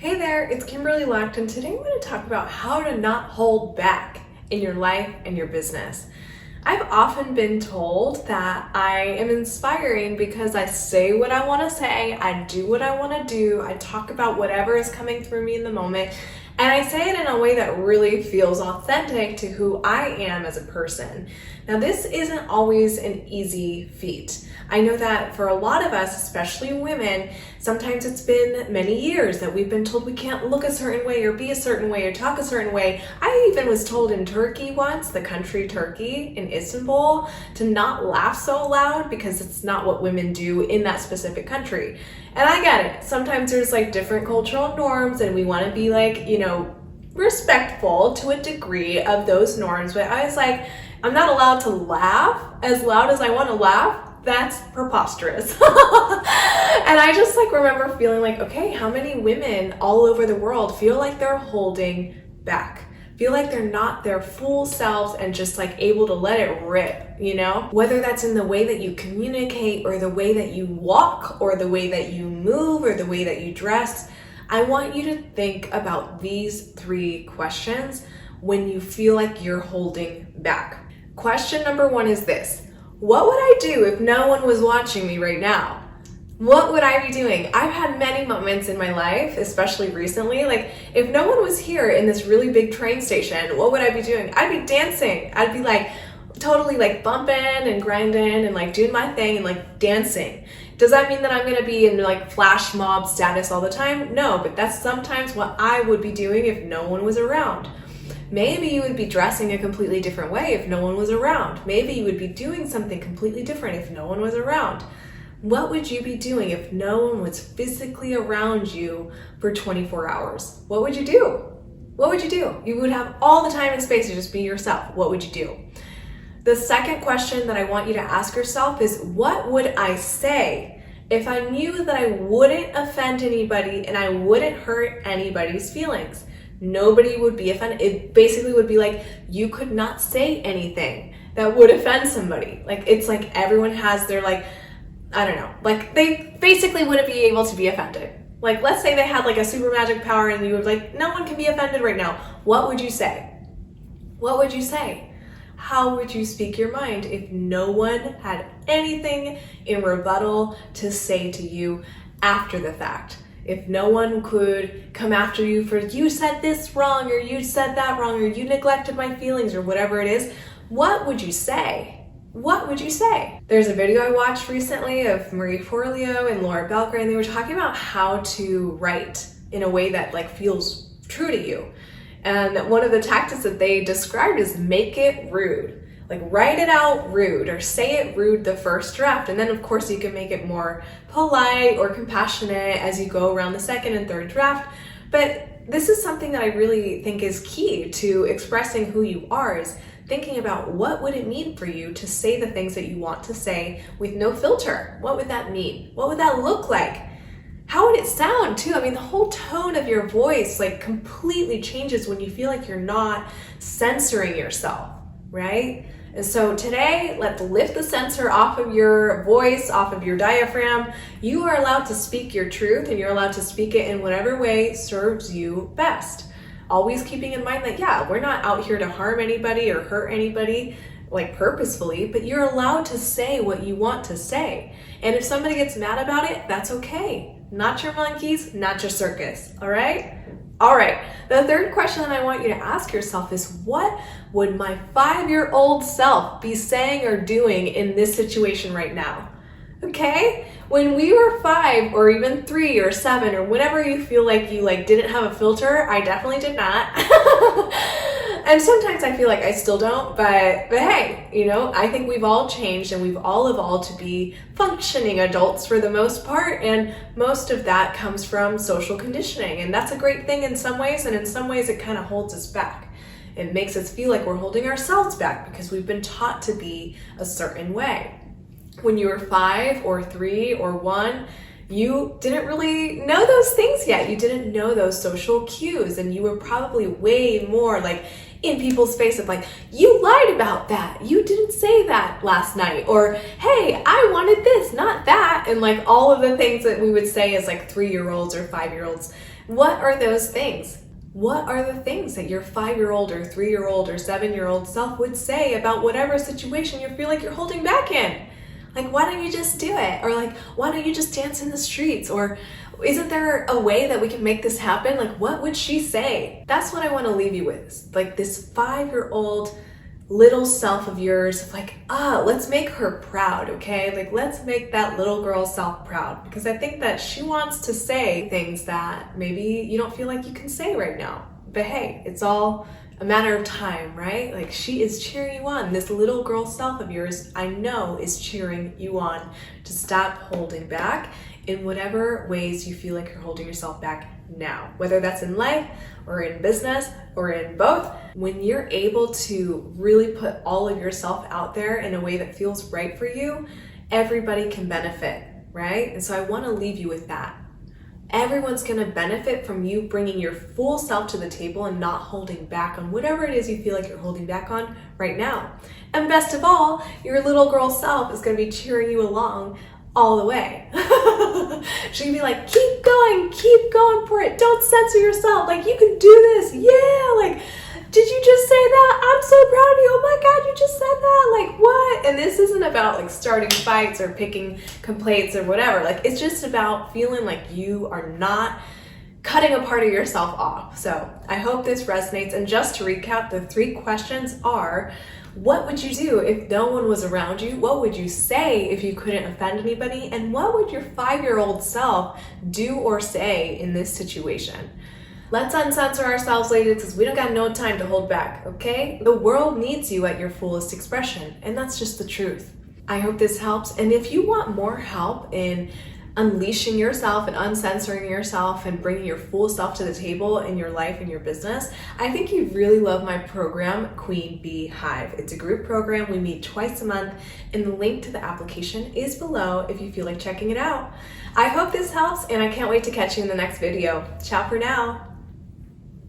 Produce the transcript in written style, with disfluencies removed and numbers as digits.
Hey there, it's Kimberly Lucht, and today I'm going to talk about how to not hold back in your life and your business. I've often been told that I am inspiring because I say what I want to say, I do what I want to do, I talk about whatever is coming through me in the moment, and I say it in a way that really feels authentic to who I am as a person. Now, this isn't always an easy feat. I know that for a lot of us, especially women, sometimes it's been many years that we've been told we can't look a certain way or be a certain way or talk a certain way. I even was told in Turkey once, the country Turkey in Istanbul, to not laugh so loud because it's not what women do in that specific country. And I get it. Sometimes there's different cultural norms and we want to be respectful to a degree of those norms. But I was like, I'm not allowed to laugh as loud as I want to laugh. That's preposterous. And I just remember feeling okay, how many women all over the world feel like they're holding back, feel like they're not their full selves and just able to let it rip, Whether that's in the way that you communicate or the way that you walk or the way that you move or the way that you dress. I want you to think about these 3 questions when you feel like you're holding back. Question number 1 is this. What would I do if no one was watching me right now? What would I be doing? I've had many moments in my life, especially recently, if no one was here in this really big train station, what would I be doing? I'd be dancing. I'd be totally bumping and grinding and doing my thing and dancing. Does that mean that I'm going to be in flash mob status all the time? No, but that's sometimes what I would be doing if no one was around. Maybe you would be dressing a completely different way if no one was around. Maybe you would be doing something completely different if no one was around. What would you be doing if no one was physically around you for 24 hours? What would you do? What would you do? You would have all the time and space to just be yourself. What would you do? The second question that I want you to ask yourself is, what would I say if I knew that I wouldn't offend anybody and I wouldn't hurt anybody's feelings? Nobody would be offended. It basically would be you could not say anything that would offend somebody. It's everyone has their I don't know, they basically wouldn't be able to be offended. Let's say they had a super magic power and you would no one can be offended right now. What would you say? What would you say? How would you speak your mind if no one had anything in rebuttal to say to you after the fact? If no one could come after you for you said this wrong or you said that wrong or you neglected my feelings or whatever it is, what would you say? What would you say? There's a video I watched recently of Marie Forleo and Laura Belcher, and they were talking about how to write in a way that feels true to you. And one of the tactics that they described is make it rude. Write it out rude or say it rude the first draft. And then of course you can make it more polite or compassionate as you go around the second and third draft. But this is something that I really think is key to expressing who you are, is thinking about what would it mean for you to say the things that you want to say with no filter. What would that mean? What would that look like? How would it sound too? The whole tone of your voice completely changes when you feel like you're not censoring yourself, right? And so today, let's lift the censor off of your voice, off of your diaphragm. You are allowed to speak your truth and you're allowed to speak it in whatever way serves you best. Always keeping in mind that, we're not out here to harm anybody or hurt anybody purposefully, but you're allowed to say what you want to say. And if somebody gets mad about it, that's okay. Not your monkeys, not your circus, all right? All right, the third question that I want you to ask yourself is, what would my 5-year-old self be saying or doing in this situation right now? Okay? When we were 5 or even 3 or 7 or whenever you feel like you didn't have a filter, I definitely did not. And sometimes I feel like I still don't, but hey, I think we've all changed and we've all evolved to be functioning adults for the most part, and most of that comes from social conditioning, and that's a great thing in some ways, and in some ways it kind of holds us back. It makes us feel like we're holding ourselves back because we've been taught to be a certain way. When you were 5 or 3 or 1, you didn't really know those things yet. You didn't know those social cues, and you were probably way more in people's face of you lied about that. You didn't say that last night. Or, hey, I wanted this, not that. And all of the things that we would say as 3-year-olds or 5-year-olds. What are those things? What are the things that your 5-year-old or 3-year-old or 7-year-old self would say about whatever situation you feel like you're holding back in? Like, why don't you just do it? Or like, why don't you just dance in the streets? Or isn't there a way that we can make this happen? Like, what would she say? That's what I want to leave you with. Like this 5-year-old little self of yours, like, let's make her proud, okay? Like, let's make that little girl self proud, because I think that she wants to say things that maybe you don't feel like you can say right now. But hey, it's all a matter of time, right? Like, she is cheering you on. This little girl self of yours, I know, is cheering you on to stop holding back in whatever ways you feel like you're holding yourself back now, whether that's in life or in business or in both. When you're able to really put all of yourself out there in a way that feels right for you, everybody can benefit, right? And so I want to leave you with that. Everyone's going to benefit from you bringing your full self to the table and not holding back on whatever it is you feel like you're holding back on right now. And best of all, your little girl self is going to be cheering you along all the way. She can be like, keep going for it. Don't censor yourself. Like, you can do this. Yeah. Like, did you just say that? I'm so proud of you. Oh my God, you just said that. Like, what? And this isn't about like starting fights or picking complaints or whatever. Like, it's just about feeling like you are not cutting a part of yourself off. So I hope this resonates. And just to recap, the 3 questions are: what would you do if no one was around you? What would you say if you couldn't offend anybody? And what would your 5-year-old self do or say in this situation? Let's uncensor ourselves, ladies, because we don't got no time to hold back, okay? The world needs you at your fullest expression, and that's just the truth. I hope this helps. And if you want more help in unleashing yourself and uncensoring yourself and bringing your full self to the table in your life and your business, I think you'd really love my program, Queen Bee Hive. It's a group program. We meet twice a month, and the link to the application is below if you feel like checking it out. I hope this helps, and I can't wait to catch you in the next video. Ciao for now.